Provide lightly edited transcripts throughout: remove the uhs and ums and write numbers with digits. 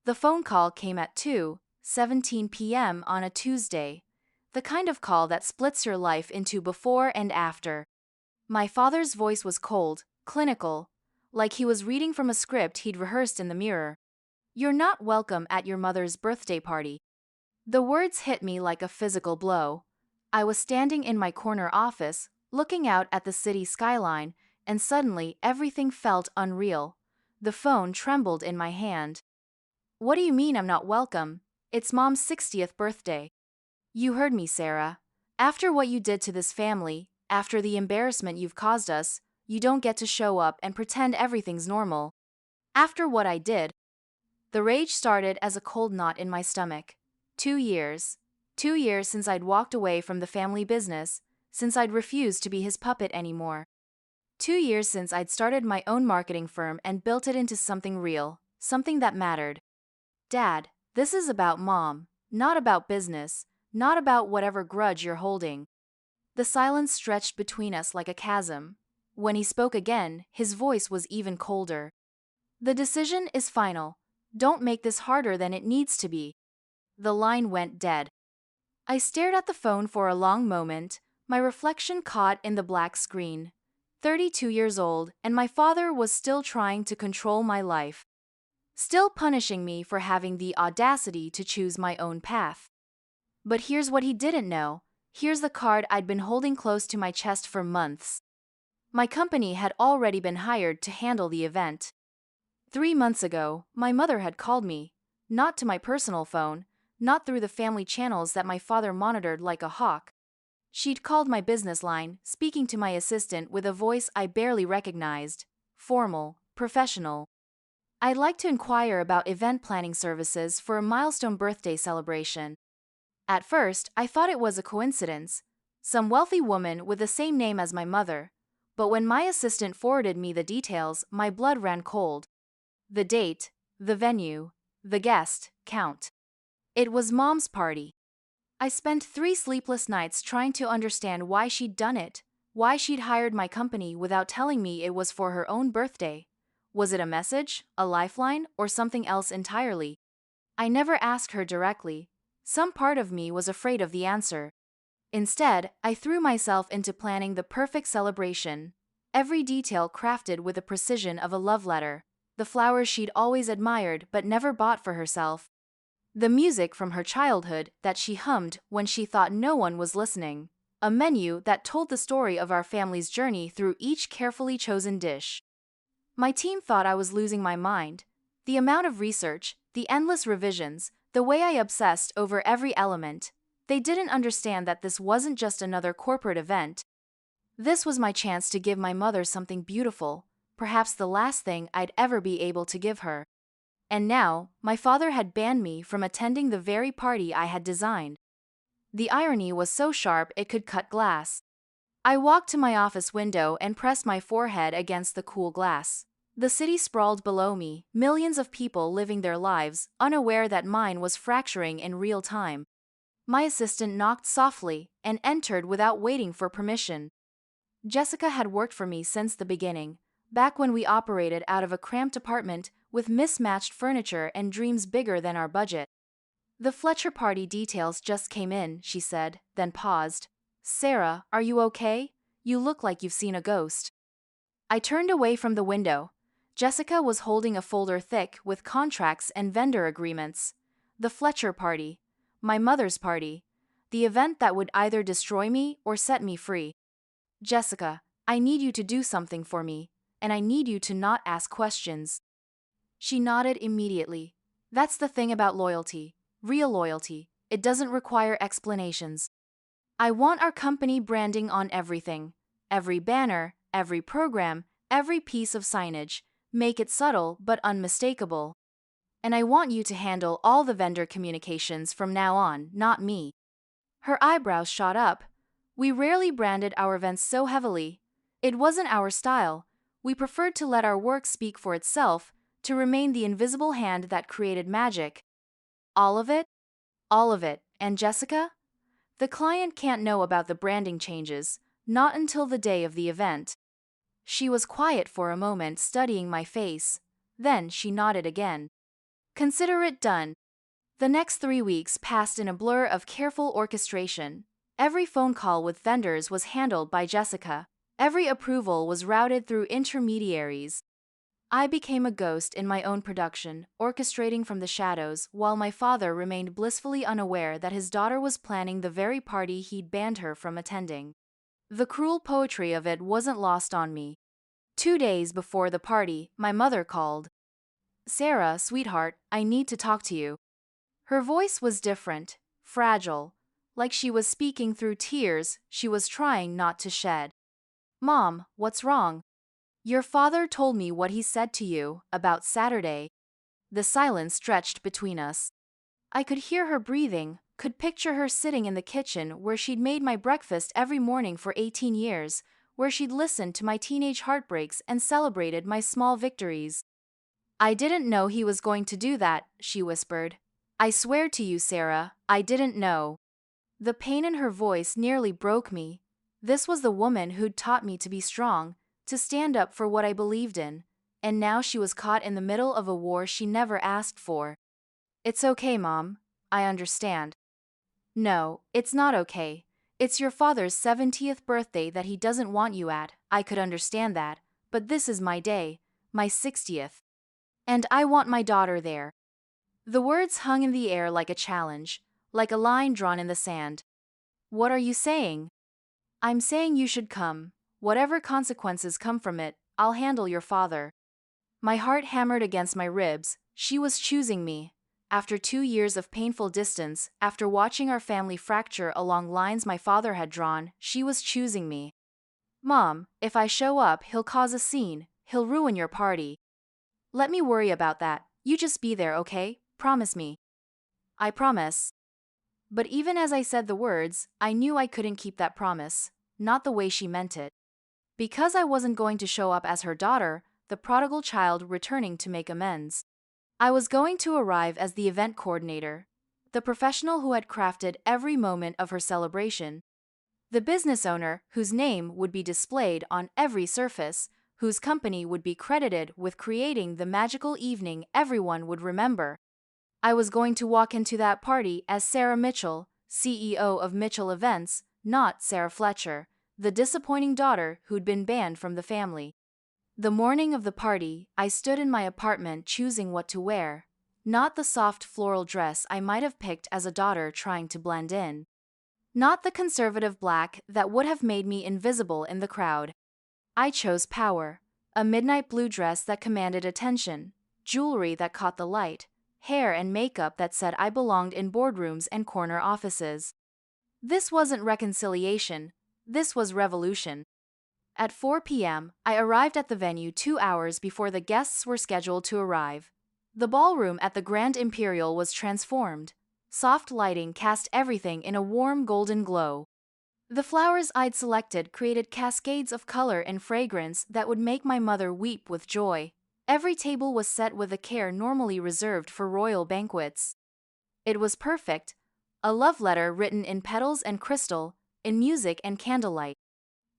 The phone call came at 2:17 p.m. on a Tuesday. The kind of call that splits your life into before and after. My father's voice was cold, clinical, like he was reading from a script he'd rehearsed in the mirror. "You're not welcome at your mother's birthday party." The words hit me like a physical blow. I was standing in my corner office, looking out at the city skyline, and suddenly everything felt unreal. The phone trembled in my hand. "What do you mean I'm not welcome? It's Mom's 60th birthday." "You heard me, Sarah. After what you did to this family, after the embarrassment you've caused us, you don't get to show up and pretend everything's normal." After what I did, the rage started as a cold knot in my stomach. 2 years. 2 years since I'd walked away from the family business, since I'd refused to be his puppet anymore. 2 years since I'd started my own marketing firm and built it into something real, something that mattered. "Dad, this is about Mom, not about business, not about whatever grudge you're holding." The silence stretched between us like a chasm. When he spoke again, his voice was even colder. "The decision is final. Don't make this harder than it needs to be." The line went dead. I stared at the phone for a long moment, my reflection caught in the black screen. 32 years old, and my father was still trying to control my life. Still punishing me for having the audacity to choose my own path. But here's what he didn't know. Here's the card I'd been holding close to my chest for months. My company had already been hired to handle the event. 3 months ago, my mother had called me, not to my personal phone, not through the family channels that my father monitored like a hawk. She'd called my business line, speaking to my assistant with a voice I barely recognized. Formal, professional. "I'd like to inquire about event planning services for a milestone birthday celebration." At first, I thought it was a coincidence, some wealthy woman with the same name as my mother, but when my assistant forwarded me the details, my blood ran cold. The date, the venue, the guest count. It was Mom's party. I spent 3 sleepless nights trying to understand why she'd done it, why she'd hired my company without telling me it was for her own birthday. Was it a message, a lifeline, or something else entirely? I never asked her directly. Some part of me was afraid of the answer. Instead, I threw myself into planning the perfect celebration, every detail crafted with the precision of a love letter, the flowers she'd always admired but never bought for herself, the music from her childhood that she hummed when she thought no one was listening, a menu that told the story of our family's journey through each carefully chosen dish. My team thought I was losing my mind. The amount of research, the endless revisions, the way I obsessed over every element. They didn't understand that this wasn't just another corporate event. This was my chance to give my mother something beautiful, perhaps the last thing I'd ever be able to give her. And now, my father had banned me from attending the very party I had designed. The irony was so sharp it could cut glass. I walked to my office window and pressed my forehead against the cool glass. The city sprawled below me, millions of people living their lives, unaware that mine was fracturing in real time. My assistant knocked softly and entered without waiting for permission. Jessica had worked for me since the beginning, back when we operated out of a cramped apartment with mismatched furniture and dreams bigger than our budget. "The Fletcher party details just came in," she said, then paused. "Sarah, are you okay? You look like you've seen a ghost." I turned away from the window. Jessica was holding a folder thick with contracts and vendor agreements. The Fletcher party. My mother's party. The event that would either destroy me or set me free. "Jessica, I need you to do something for me, and I need you to not ask questions." She nodded immediately. "That's the thing about loyalty. Real loyalty. It doesn't require explanations. I want our company branding on everything. Every banner, every program, every piece of signage. Make it subtle but unmistakable. And I want you to handle all the vendor communications from now on, not me." Her eyebrows shot up. "We rarely branded our events so heavily. It wasn't our style. We preferred to let our work speak for itself, to remain the invisible hand that created magic." "All of it?" "All of it. And Jessica? The client can't know about the branding changes, not until the day of the event." She was quiet for a moment, studying my face. Then she nodded again. Consider it done. The next 3 weeks passed in a blur of careful orchestration. Every phone call with vendors was handled by Jessica. Every approval was routed through intermediaries. I became a ghost in my own production, orchestrating from the shadows, while my father remained blissfully unaware that his daughter was planning the very party he'd banned her from attending. The cruel poetry of it wasn't lost on me. 2 days before the party, my mother called. "Sarah, sweetheart, I need to talk to you." Her voice was different, fragile, like she was speaking through tears she was trying not to shed. "Mom, what's wrong?" "Your father told me what he said to you about Saturday." The silence stretched between us. I could hear her breathing, could picture her sitting in the kitchen where she'd made my breakfast every morning for 18 years, where she'd listened to my teenage heartbreaks and celebrated my small victories. "I didn't know he was going to do that," she whispered. "I swear to you, Sarah, I didn't know." The pain in her voice nearly broke me. This was the woman who'd taught me to be strong, to stand up for what I believed in, and now she was caught in the middle of a war she never asked for. "It's okay, Mom. I understand." "No, it's not okay. It's your father's 70th birthday that he doesn't want you at. I could understand that, but this is my day, my 60th. And I want my daughter there." The words hung in the air like a challenge, like a line drawn in the sand. "What are you saying?" "I'm saying you should come. Whatever consequences come from it, I'll handle your father." My heart hammered against my ribs. She was choosing me. After 2 years of painful distance, after watching our family fracture along lines my father had drawn, she was choosing me. "Mom, if I show up, he'll cause a scene. He'll ruin your party." "Let me worry about that. You just be there, okay? Promise me." "I promise." But even as I said the words, I knew I couldn't keep that promise, not the way she meant it. Because I wasn't going to show up as her daughter, the prodigal child returning to make amends. I was going to arrive as the event coordinator, the professional who had crafted every moment of her celebration, the business owner whose name would be displayed on every surface, whose company would be credited with creating the magical evening everyone would remember. I was going to walk into that party as Sarah Mitchell, CEO of Mitchell Events, not Sarah Fletcher, the disappointing daughter who'd been banned from the family. The morning of the party, I stood in my apartment choosing what to wear. Not the soft floral dress I might have picked as a daughter trying to blend in. Not the conservative black that would have made me invisible in the crowd. I chose power. A midnight blue dress that commanded attention, jewelry that caught the light, hair and makeup that said I belonged in boardrooms and corner offices. This wasn't reconciliation. This was revolution. At 4 p.m., I arrived at the venue 2 hours before the guests were scheduled to arrive. The ballroom at the Grand Imperial was transformed. Soft lighting cast everything in a warm golden glow. The flowers I'd selected created cascades of color and fragrance that would make my mother weep with joy. Every table was set with a care normally reserved for royal banquets. It was perfect, a love letter written in petals and crystal, in music and candlelight.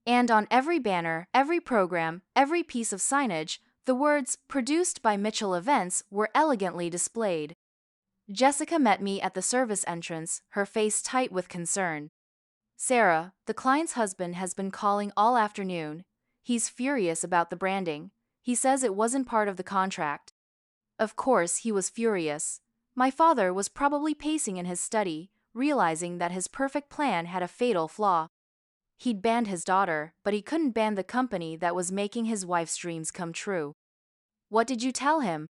And on every banner, every program, every piece of signage, the words "Produced by Mitchell Events" were elegantly displayed. Jessica met me at the service entrance, her face tight with concern. "Sarah, the client's husband has been calling all afternoon. He's furious about the branding. He says it wasn't part of the contract." Of course, he was furious. My father was probably pacing in his study, realizing that his perfect plan had a fatal flaw. He'd banned his daughter, but he couldn't ban the company that was making his wife's dreams come true. "What did you tell him?"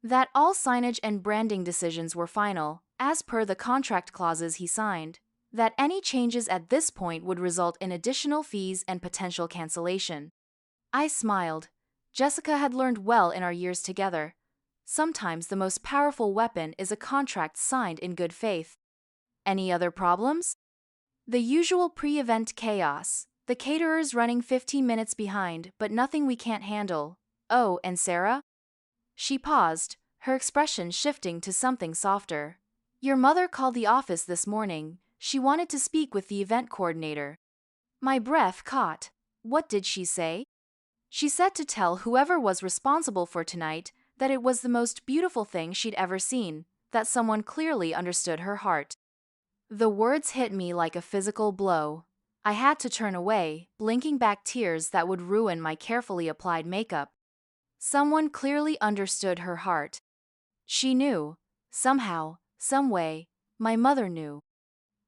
"That all signage and branding decisions were final, as per the contract clauses he signed. That any changes at this point would result in additional fees and potential cancellation." I smiled. Jessica had learned well in our years together. Sometimes the most powerful weapon is a contract signed in good faith. "Any other problems?" "The usual pre-event chaos. The caterers running 15 minutes behind, but nothing we can't handle. Oh, and Sarah?" She paused, her expression shifting to something softer. "Your mother called the office this morning. She wanted to speak with the event coordinator." My breath caught. What did she say? "She said to tell whoever was responsible for tonight that it was the most beautiful thing she'd ever seen, that someone clearly understood her heart. The words hit me like a physical blow. I had to turn away, blinking back tears that would ruin my carefully applied makeup. Someone clearly understood her heart. She knew. Somehow, some way, my mother knew.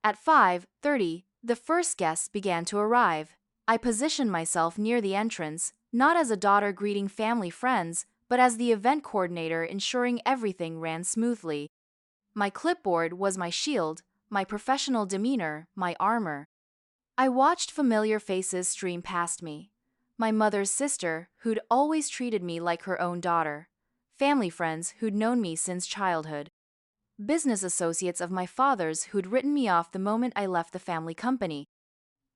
At 5:30, the first guests began to arrive. I positioned myself near the entrance, not as a daughter greeting family friends, but as the event coordinator ensuring everything ran smoothly. My clipboard was my shield, my professional demeanor, my armor. I watched familiar faces stream past me. My mother's sister, who'd always treated me like her own daughter. Family friends who'd known me since childhood. Business associates of my father's who'd written me off the moment I left the family company.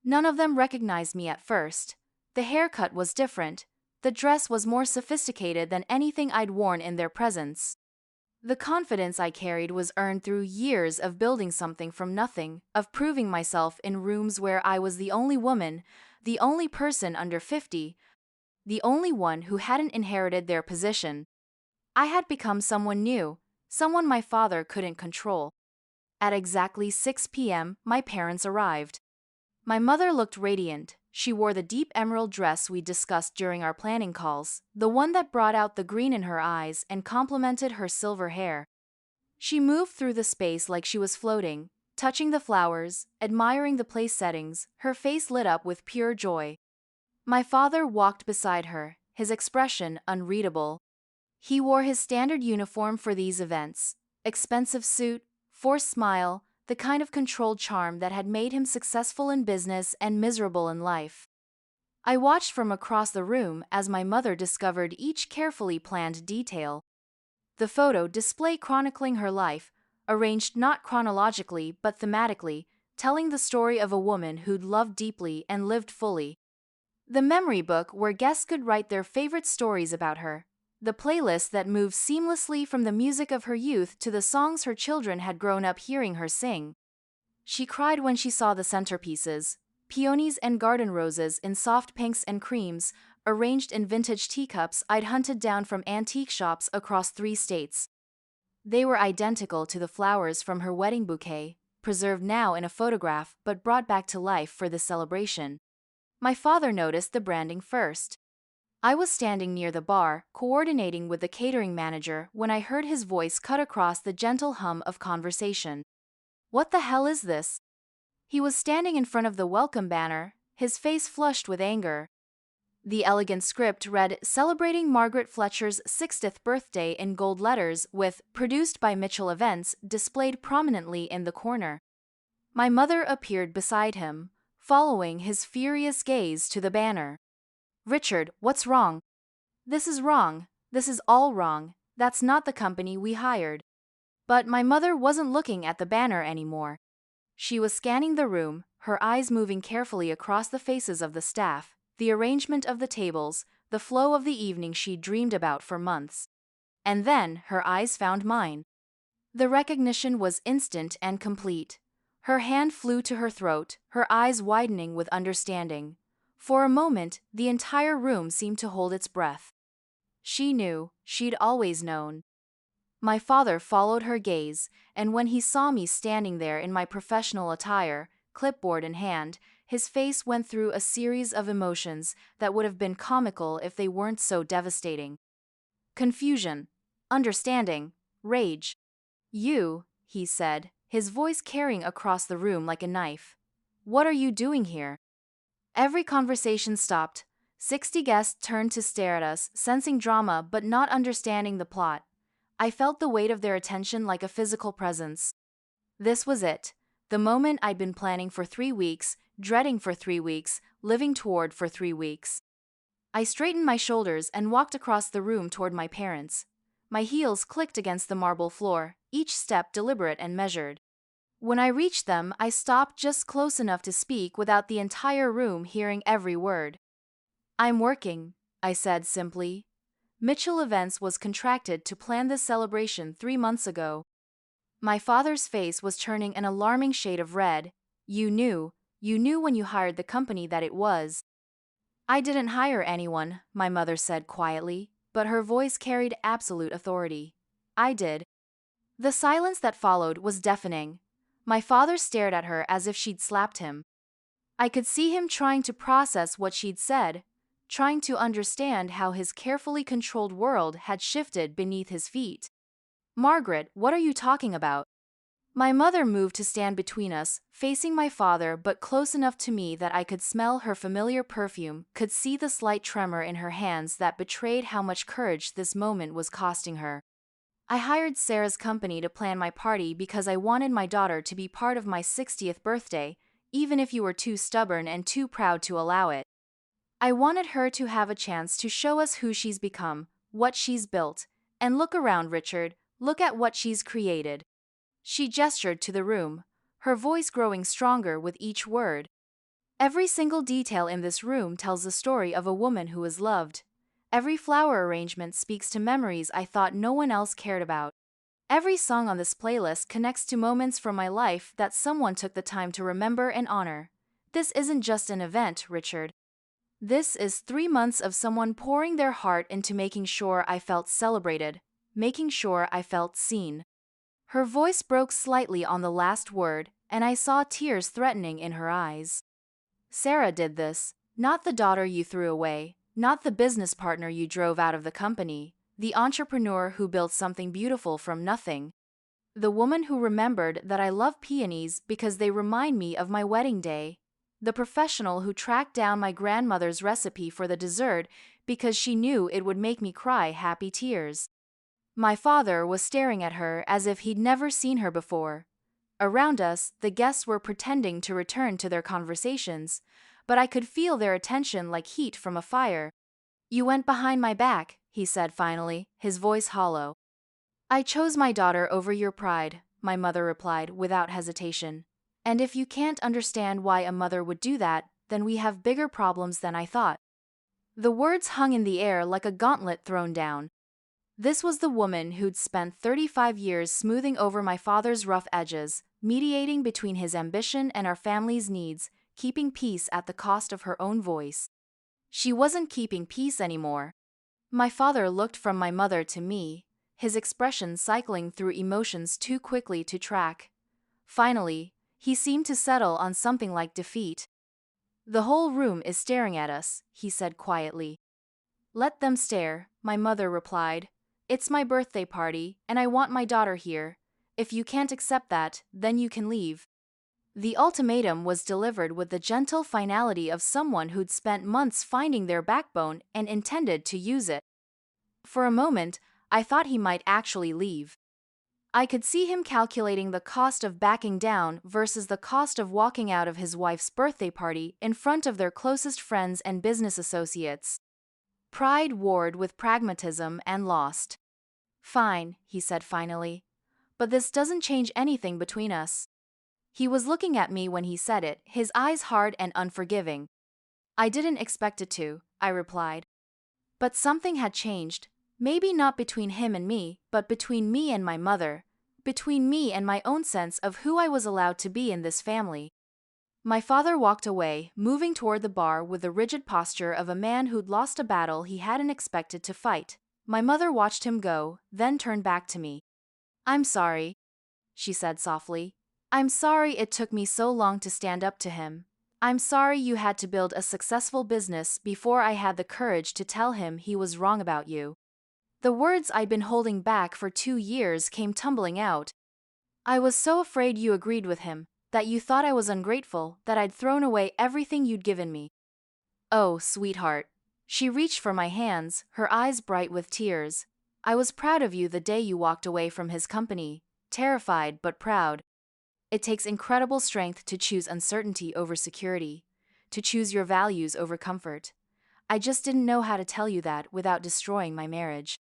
None of them recognized me at first. The haircut was different. The dress was more sophisticated than anything I'd worn in their presence. The confidence I carried was earned through years of building something from nothing, of proving myself in rooms where I was the only woman, the only person under 50, the only one who hadn't inherited their position. I had become someone new, someone my father couldn't control. At exactly 6 p.m., my parents arrived. My mother looked radiant. She wore the deep emerald dress we discussed during our planning calls, the one that brought out the green in her eyes and complemented her silver hair. She moved through the space like she was floating, touching the flowers, admiring the place settings, her face lit up with pure joy. My father walked beside her, his expression unreadable. He wore his standard uniform for these events, expensive suit, forced smile, the kind of controlled charm that had made him successful in business and miserable in life. I watched from across the room as my mother discovered each carefully planned detail. The photo display chronicling her life, arranged not chronologically but thematically, telling the story of a woman who'd loved deeply and lived fully. The memory book where guests could write their favorite stories about her. The playlist that moved seamlessly from the music of her youth to the songs her children had grown up hearing her sing. She cried when she saw the centerpieces, peonies and garden roses in soft pinks and creams, arranged in vintage teacups I'd hunted down from antique shops across 3 states. They were identical to the flowers from her wedding bouquet, preserved now in a photograph but brought back to life for the celebration. My father noticed the branding first. I was standing near the bar, coordinating with the catering manager, when I heard his voice cut across the gentle hum of conversation. "What the hell is this?" He was standing in front of the welcome banner, his face flushed with anger. The elegant script read, "Celebrating Margaret Fletcher's 60th birthday" in gold letters with "Produced by Mitchell Events" displayed prominently in the corner. My mother appeared beside him, following his furious gaze to the banner. "Richard, what's wrong?" "This is wrong. This is all wrong. That's not the company we hired." But my mother wasn't looking at the banner anymore. She was scanning the room, her eyes moving carefully across the faces of the staff, the arrangement of the tables, the flow of the evening she'd dreamed about for months. And then her eyes found mine. The recognition was instant and complete. Her hand flew to her throat, her eyes widening with understanding. For a moment, the entire room seemed to hold its breath. She knew, she'd always known. My father followed her gaze, and when he saw me standing there in my professional attire, clipboard in hand, his face went through a series of emotions that would have been comical if they weren't so devastating. Confusion, understanding, rage. "You," he said, his voice carrying across the room like a knife. "What are you doing here?" Every conversation stopped. 60 guests turned to stare at us, sensing drama but not understanding the plot. I felt the weight of their attention like a physical presence. This was it. The moment I'd been planning for 3 weeks, dreading for 3 weeks, living toward for 3 weeks. I straightened my shoulders and walked across the room toward my parents. My heels clicked against the marble floor, each step deliberate and measured. When I reached them, I stopped just close enough to speak without the entire room hearing every word. "I'm working," I said simply. Mitchell Events was contracted to plan this celebration 3 months ago. My father's face was turning an alarming shade of red. You knew when you hired the company that it was." "I didn't hire anyone," my mother said quietly. but her voice carried absolute authority. I did. The silence that followed was deafening. My father stared at her as if she'd slapped him. I could see him trying to process what she'd said, trying to understand how his carefully controlled world had shifted beneath his feet. Margaret, what are you talking about? My mother moved to stand between us, facing my father but close enough to me that I could smell her familiar perfume, could see the slight tremor in her hands that betrayed how much courage this moment was costing her. I hired Sarah's company to plan my party because I wanted my daughter to be part of my 60th birthday, even if you were too stubborn and too proud to allow it. I wanted her to have a chance to show us who she's become, what she's built, and look around, Richard, look at what she's created. She gestured to the room, her voice growing stronger with each word. Every single detail in this room tells the story of a woman who was loved. Every flower arrangement speaks to memories I thought no one else cared about. Every song on this playlist connects to moments from my life that someone took the time to remember and honor. This isn't just an event, Richard. This is 3 months of someone pouring their heart into making sure I felt celebrated, making sure I felt seen. Her voice broke slightly on the last word, and I saw tears threatening in her eyes. Sarah did this, not the daughter you threw away, not the business partner you drove out of the company, the entrepreneur who built something beautiful from nothing. The woman who remembered that I love peonies because they remind me of my wedding day. The professional who tracked down my grandmother's recipe for the dessert because she knew it would make me cry happy tears. My father was staring at her as if he'd never seen her before. Around us, the guests were pretending to return to their conversations, but I could feel their attention like heat from a fire. You went behind my back, he said finally, his voice hollow. I chose my daughter over your pride, my mother replied without hesitation. And if you can't understand why a mother would do that, then we have bigger problems than I thought. The words hung in the air like a gauntlet thrown down. This was the woman who'd spent 35 years smoothing over my father's rough edges, mediating between his ambition and our family's needs, keeping peace at the cost of her own voice. She wasn't keeping peace anymore. My father looked from my mother to me, his expression cycling through emotions too quickly to track. Finally, he seemed to settle on something like defeat. The whole room is staring at us, he said quietly. Let them stare, my mother replied. It's my birthday party, and I want my daughter here. If you can't accept that, then you can leave. The ultimatum was delivered with the gentle finality of someone who'd spent months finding their backbone and intended to use it. For a moment, I thought he might actually leave. I could see him calculating the cost of backing down versus the cost of walking out of his wife's birthday party in front of their closest friends and business associates. Pride warred with pragmatism and lost. Fine, he said finally. But this doesn't change anything between us. He was looking at me when he said it, his eyes hard and unforgiving. I didn't expect it to, I replied. But something had changed. Maybe not between him and me, but between me and my mother. Between me and my own sense of who I was allowed to be in this family. My father walked away, moving toward the bar with the rigid posture of a man who'd lost a battle he hadn't expected to fight. My mother watched him go, then turned back to me. I'm sorry, she said softly. I'm sorry it took me so long to stand up to him. I'm sorry you had to build a successful business before I had the courage to tell him he was wrong about you. The words I'd been holding back for 2 years came tumbling out. I was so afraid you agreed with him, that you thought I was ungrateful, that I'd thrown away everything you'd given me. Oh, sweetheart. She reached for my hands, her eyes bright with tears. I was proud of you the day you walked away from his company, terrified but proud. It takes incredible strength to choose uncertainty over security, to choose your values over comfort. I just didn't know how to tell you that without destroying my marriage.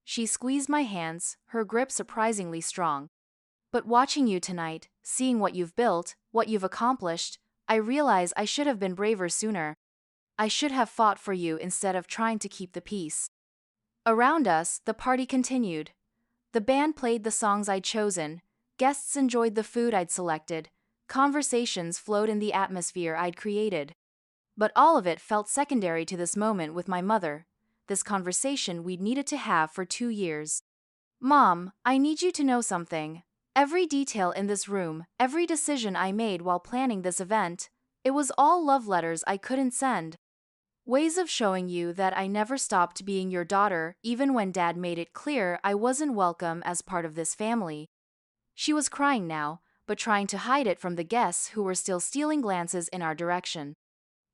She squeezed my hands, her grip surprisingly strong. But watching you tonight, seeing what you've built, what you've accomplished, I realize I should have been braver sooner. I should have fought for you instead of trying to keep the peace. Around us, the party continued. The band played the songs I'd chosen, guests enjoyed the food I'd selected, conversations flowed in the atmosphere I'd created. But all of it felt secondary to this moment with my mother. this conversation we'd needed to have for 2 years. Mom, I need you to know something. Every detail in this room, every decision I made while planning this event, it was all love letters I couldn't send. Ways of showing you that I never stopped being your daughter, even when Dad made it clear I wasn't welcome as part of this family. She was crying now, but trying to hide it from the guests who were still stealing glances in our direction.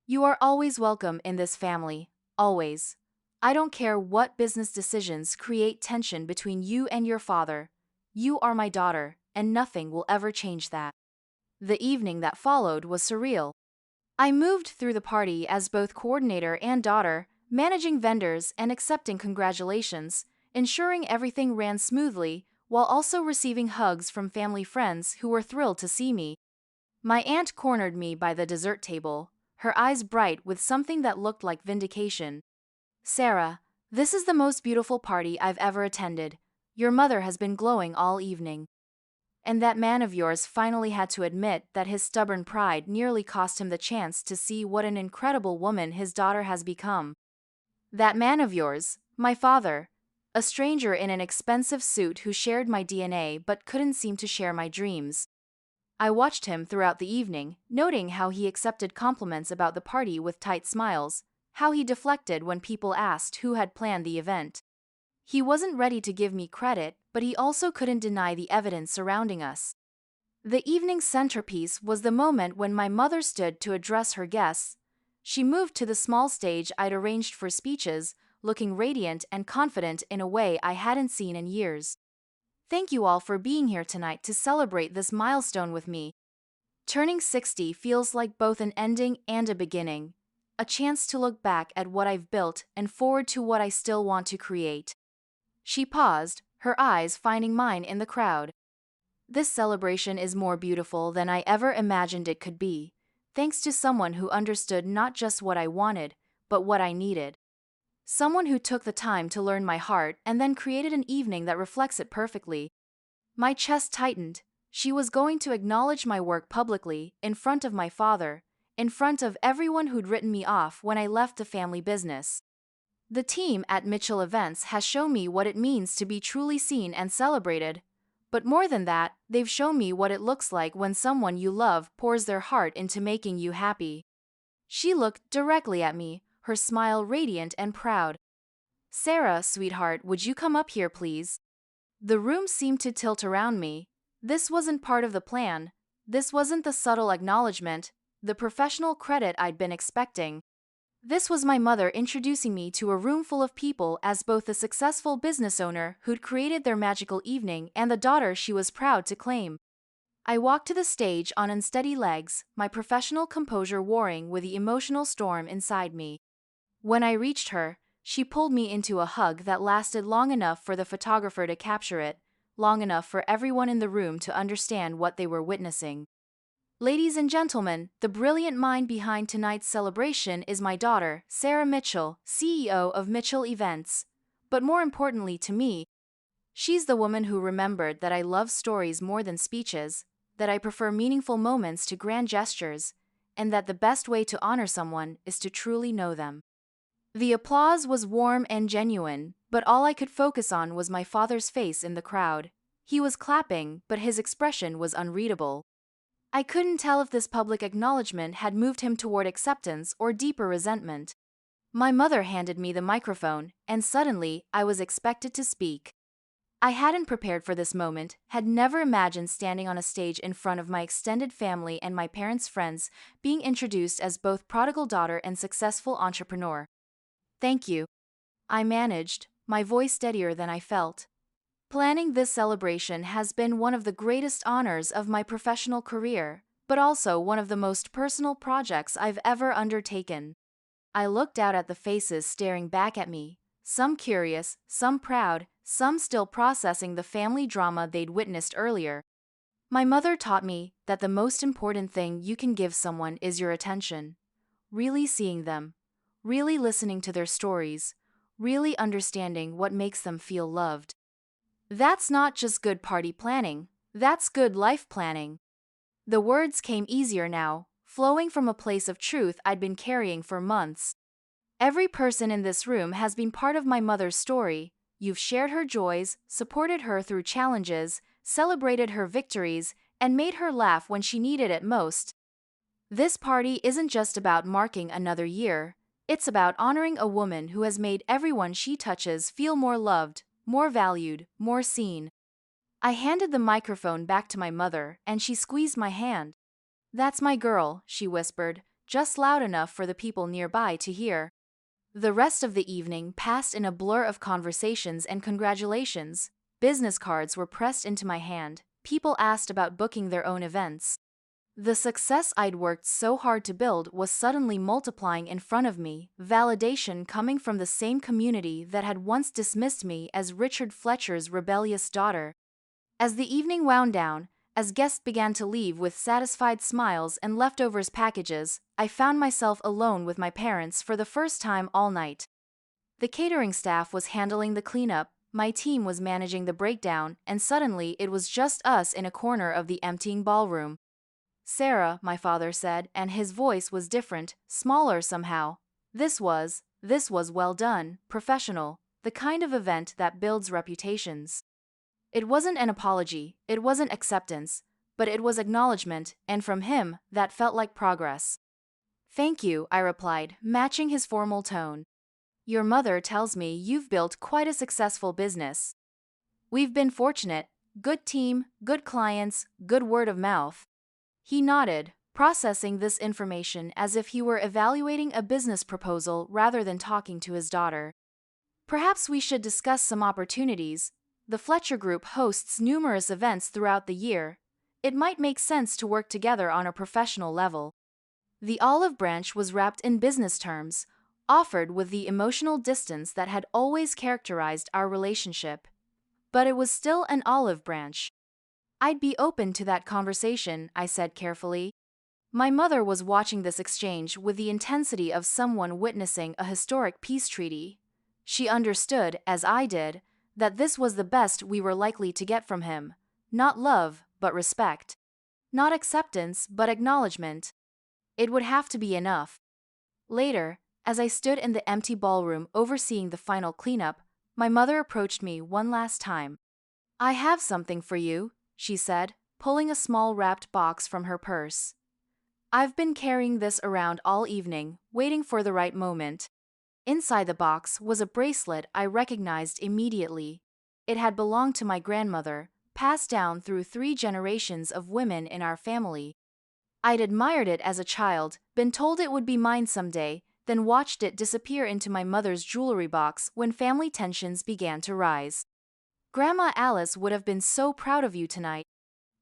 You are always welcome in this family, always. I don't care what business decisions create tension between you and your father. You are my daughter, and nothing will ever change that. The evening that followed was surreal. I moved through the party as both coordinator and daughter, managing vendors and accepting congratulations, ensuring everything ran smoothly, while also receiving hugs from family friends who were thrilled to see me. My aunt cornered me by the dessert table, her eyes bright with something that looked like vindication. Sarah, this is the most beautiful party I've ever attended. Your mother has been glowing all evening. And that man of yours finally had to admit that his stubborn pride nearly cost him the chance to see what an incredible woman his daughter has become. That man of yours, my father, a stranger in an expensive suit who shared my DNA but couldn't seem to share my dreams. I watched him throughout the evening, noting how he accepted compliments about the party with tight smiles, how he deflected when people asked who had planned the event. He wasn't ready to give me credit, but he also couldn't deny the evidence surrounding us. The evening's centerpiece was the moment when my mother stood to address her guests. She moved to the small stage I'd arranged for speeches, looking radiant and confident in a way I hadn't seen in years. Thank you all for being here tonight to celebrate this milestone with me. Turning 60 feels like both an ending and a beginning, a chance to look back at what I've built and forward to what I still want to create. She paused, her eyes finding mine in the crowd. This celebration is more beautiful than I ever imagined it could be, thanks to someone who understood not just what I wanted, but what I needed. Someone who took the time to learn my heart and then created an evening that reflects it perfectly. My chest tightened. She was going to acknowledge my work publicly, in front of my father, in front of everyone who'd written me off when I left the family business. The team at Mitchell Events has shown me what it means to be truly seen and celebrated. But more than that, they've shown me what it looks like when someone you love pours their heart into making you happy. She looked directly at me, her smile radiant and proud. Sarah, sweetheart, would you come up here, please? The room seemed to tilt around me. This wasn't part of the plan. This wasn't the subtle acknowledgement, the professional credit I'd been expecting. This was my mother introducing me to a room full of people as both the successful business owner who'd created their magical evening and the daughter she was proud to claim. I walked to the stage on unsteady legs, my professional composure warring with the emotional storm inside me. When I reached her, she pulled me into a hug that lasted long enough for the photographer to capture it, long enough for everyone in the room to understand what they were witnessing. Ladies and gentlemen, the brilliant mind behind tonight's celebration is my daughter, Sarah Mitchell, CEO of Mitchell Events. But more importantly to me, she's the woman who remembered that I love stories more than speeches, that I prefer meaningful moments to grand gestures, and that the best way to honor someone is to truly know them. The applause was warm and genuine, but all I could focus on was my father's face in the crowd. He was clapping, but his expression was unreadable. I couldn't tell if this public acknowledgement had moved him toward acceptance or deeper resentment. My mother handed me the microphone, and suddenly I was expected to speak. I hadn't prepared for this moment, had never imagined standing on a stage in front of my extended family and my parents' friends, being introduced as both prodigal daughter and successful entrepreneur. Thank you. I managed, my voice steadier than I felt. Planning this celebration has been one of the greatest honors of my professional career, but also one of the most personal projects I've ever undertaken. I looked out at the faces staring back at me, some curious, some proud, some still processing the family drama they'd witnessed earlier. My mother taught me that the most important thing you can give someone is your attention. Really seeing them, really listening to their stories, really understanding what makes them feel loved. That's not just good party planning, that's good life planning. The words came easier now, flowing from a place of truth I'd been carrying for months. Every person in this room has been part of my mother's story. You've shared her joys, supported her through challenges, celebrated her victories, and made her laugh when she needed it most. This party isn't just about marking another year, it's about honoring a woman who has made everyone she touches feel more loved, more valued, more seen. I handed the microphone back to my mother, and she squeezed my hand. "That's my girl," she whispered, just loud enough for the people nearby to hear. The rest of the evening passed in a blur of conversations and congratulations. Business cards were pressed into my hand. People asked about booking their own events. The success I'd worked so hard to build was suddenly multiplying in front of me, validation coming from the same community that had once dismissed me as Richard Fletcher's rebellious daughter. As the evening wound down, as guests began to leave with satisfied smiles and leftovers packages, I found myself alone with my parents for the first time all night. The catering staff was handling the cleanup, my team was managing the breakdown, and suddenly it was just us in a corner of the emptying ballroom. "Sarah," my father said, and his voice was different, smaller somehow. This was well done, professional, the kind of event that builds reputations. It wasn't an apology, it wasn't acceptance, but it was acknowledgement, and from him, that felt like progress. "Thank you," I replied, matching his formal tone. "Your mother tells me you've built quite a successful business." "We've been fortunate. Good team, good clients, good word of mouth." He nodded, processing this information as if he were evaluating a business proposal rather than talking to his daughter. "Perhaps we should discuss some opportunities. The Fletcher Group hosts numerous events throughout the year. It might make sense to work together on a professional level." The olive branch was wrapped in business terms, offered with the emotional distance that had always characterized our relationship. But it was still an olive branch. "I'd be open to that conversation," I said carefully. My mother was watching this exchange with the intensity of someone witnessing a historic peace treaty. She understood, as I did, that this was the best we were likely to get from him. Not love, but respect. Not acceptance, but acknowledgement. It would have to be enough. Later, as I stood in the empty ballroom overseeing the final cleanup, my mother approached me one last time. "I have something for you," she said, pulling a small wrapped box from her purse. "I've been carrying this around all evening, waiting for the right moment." Inside the box was a bracelet I recognized immediately. It had belonged to my grandmother, passed down through 3 generations of women in our family. I'd admired it as a child, been told it would be mine someday, then watched it disappear into my mother's jewelry box when family tensions began to rise. "Grandma Alice would have been so proud of you tonight,"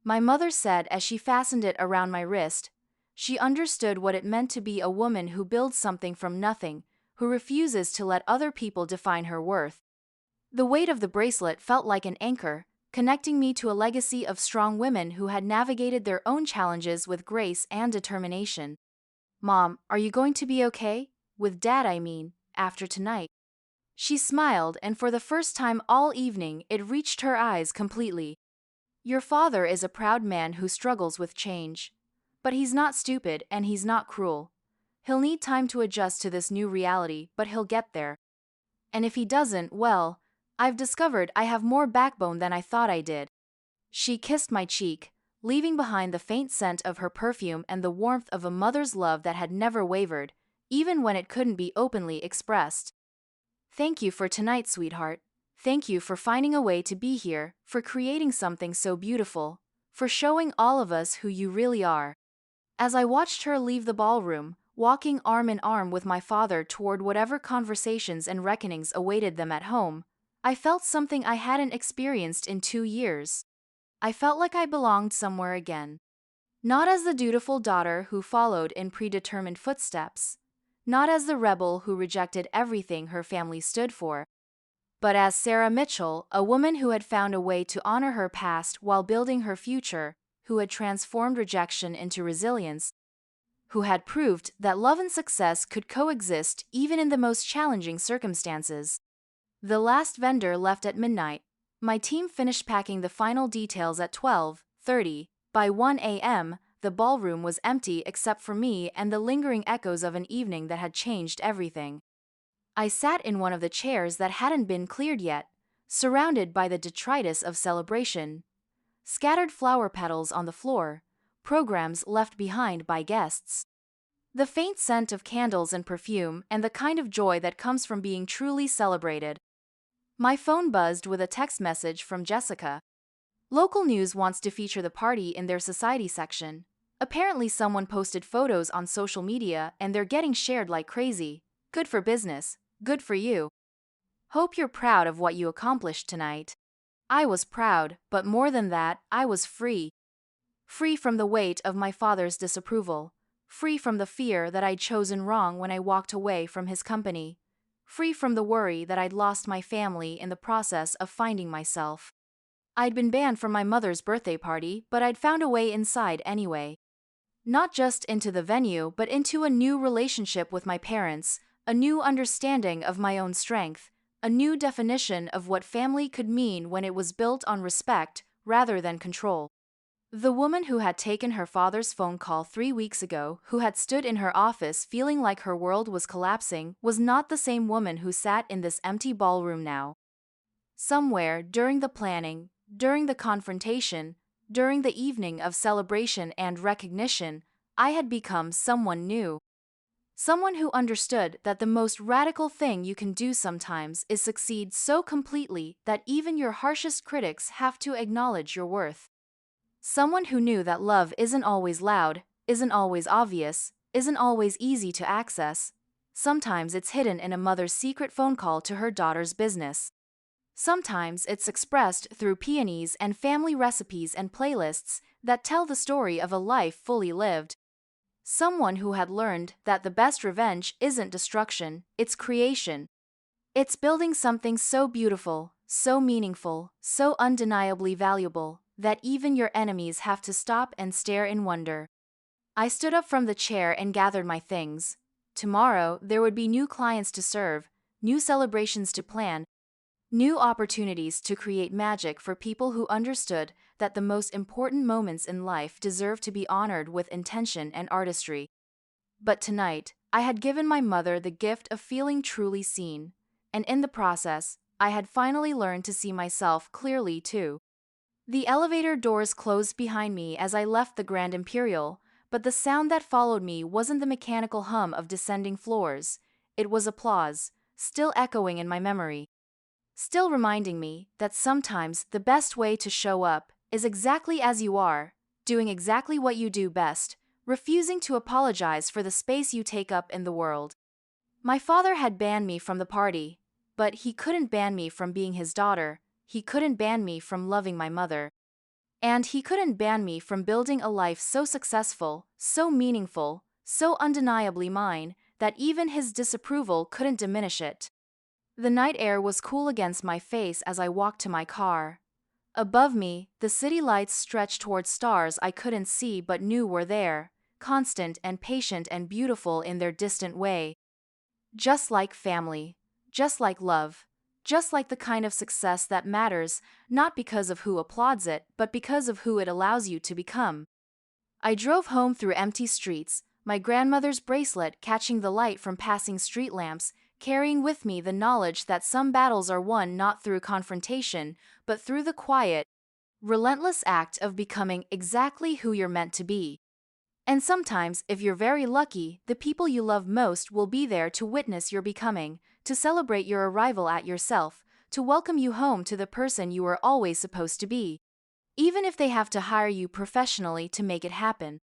my mother said as she fastened it around my wrist. She understood what it meant to be a woman who builds something from nothing, who refuses to let other people define her worth. The weight of the bracelet felt like an anchor, connecting me to a legacy of strong women who had navigated their own challenges with grace and determination. "Mom, are you going to be okay? With Dad, I mean, after tonight." She smiled, and for the first time all evening it reached her eyes completely. "Your father is a proud man who struggles with change. But he's not stupid and he's not cruel. He'll need time to adjust to this new reality, but he'll get there. And if he doesn't, well, I've discovered I have more backbone than I thought I did." She kissed my cheek, leaving behind the faint scent of her perfume and the warmth of a mother's love that had never wavered, even when it couldn't be openly expressed. "Thank you for tonight, sweetheart. Thank you for finding a way to be here, for creating something so beautiful, for showing all of us who you really are." As I watched her leave the ballroom, walking arm in arm with my father toward whatever conversations and reckonings awaited them at home, I felt something I hadn't experienced in 2 years. I felt like I belonged somewhere again. Not as the dutiful daughter who followed in predetermined footsteps, not as the rebel who rejected everything her family stood for, but as Sarah Mitchell, a woman who had found a way to honor her past while building her future, who had transformed rejection into resilience, who had proved that love and success could coexist even in the most challenging circumstances. The last vendor left at midnight. My team finished packing the final details at 12:30. By 1 a.m., the ballroom was empty except for me and the lingering echoes of an evening that had changed everything. I sat in one of the chairs that hadn't been cleared yet, surrounded by the detritus of celebration. Scattered flower petals on the floor, programs left behind by guests. The faint scent of candles and perfume, and the kind of joy that comes from being truly celebrated. My phone buzzed with a text message from Jessica. Local news wants to feature the party in their society section. Apparently someone posted photos on social media and they're getting shared like crazy. Good for business. Good for you. Hope you're proud of what you accomplished tonight. I was proud, but more than that, I was free. Free from the weight of my father's disapproval. Free from the fear that I'd chosen wrong when I walked away from his company. Free from the worry that I'd lost my family in the process of finding myself. I'd been banned from my mother's birthday party, but I'd found a way inside anyway. Not just into the venue, but into a new relationship with my parents, a new understanding of my own strength, a new definition of what family could mean when it was built on respect rather than control. The woman who had taken her father's phone call 3 weeks ago, who had stood in her office feeling like her world was collapsing, was not the same woman who sat in this empty ballroom now. Somewhere during the planning, during the confrontation, during the evening of celebration and recognition, I had become someone new. Someone who understood that the most radical thing you can do sometimes is succeed so completely that even your harshest critics have to acknowledge your worth. Someone who knew that love isn't always loud, isn't always obvious, isn't always easy to access. Sometimes it's hidden in a mother's secret phone call to her daughter's business. Sometimes it's expressed through peonies and family recipes and playlists that tell the story of a life fully lived. Someone who had learned that the best revenge isn't destruction, it's creation. It's building something so beautiful, so meaningful, so undeniably valuable, that even your enemies have to stop and stare in wonder. I stood up from the chair and gathered my things. Tomorrow, there would be new clients to serve, new celebrations to plan, new opportunities to create magic for people who understood that the most important moments in life deserve to be honored with intention and artistry. But tonight, I had given my mother the gift of feeling truly seen, and in the process, I had finally learned to see myself clearly too. The elevator doors closed behind me as I left the Grand Imperial, but the sound that followed me wasn't the mechanical hum of descending floors. It was applause, still echoing in my memory. Still reminding me that sometimes the best way to show up is exactly as you are, doing exactly what you do best, refusing to apologize for the space you take up in the world. My father had banned me from the party, but he couldn't ban me from being his daughter, he couldn't ban me from loving my mother. And he couldn't ban me from building a life so successful, so meaningful, so undeniably mine, that even his disapproval couldn't diminish it. The night air was cool against my face as I walked to my car. Above me, the city lights stretched toward stars I couldn't see but knew were there, constant and patient and beautiful in their distant way. Just like family, just like love, just like the kind of success that matters, not because of who applauds it, but because of who it allows you to become. I drove home through empty streets, my grandmother's bracelet catching the light from passing street lamps, carrying with me the knowledge that some battles are won not through confrontation, but through the quiet, relentless act of becoming exactly who you're meant to be. And sometimes, if you're very lucky, the people you love most will be there to witness your becoming, to celebrate your arrival at yourself, to welcome you home to the person you were always supposed to be. Even if they have to hire you professionally to make it happen.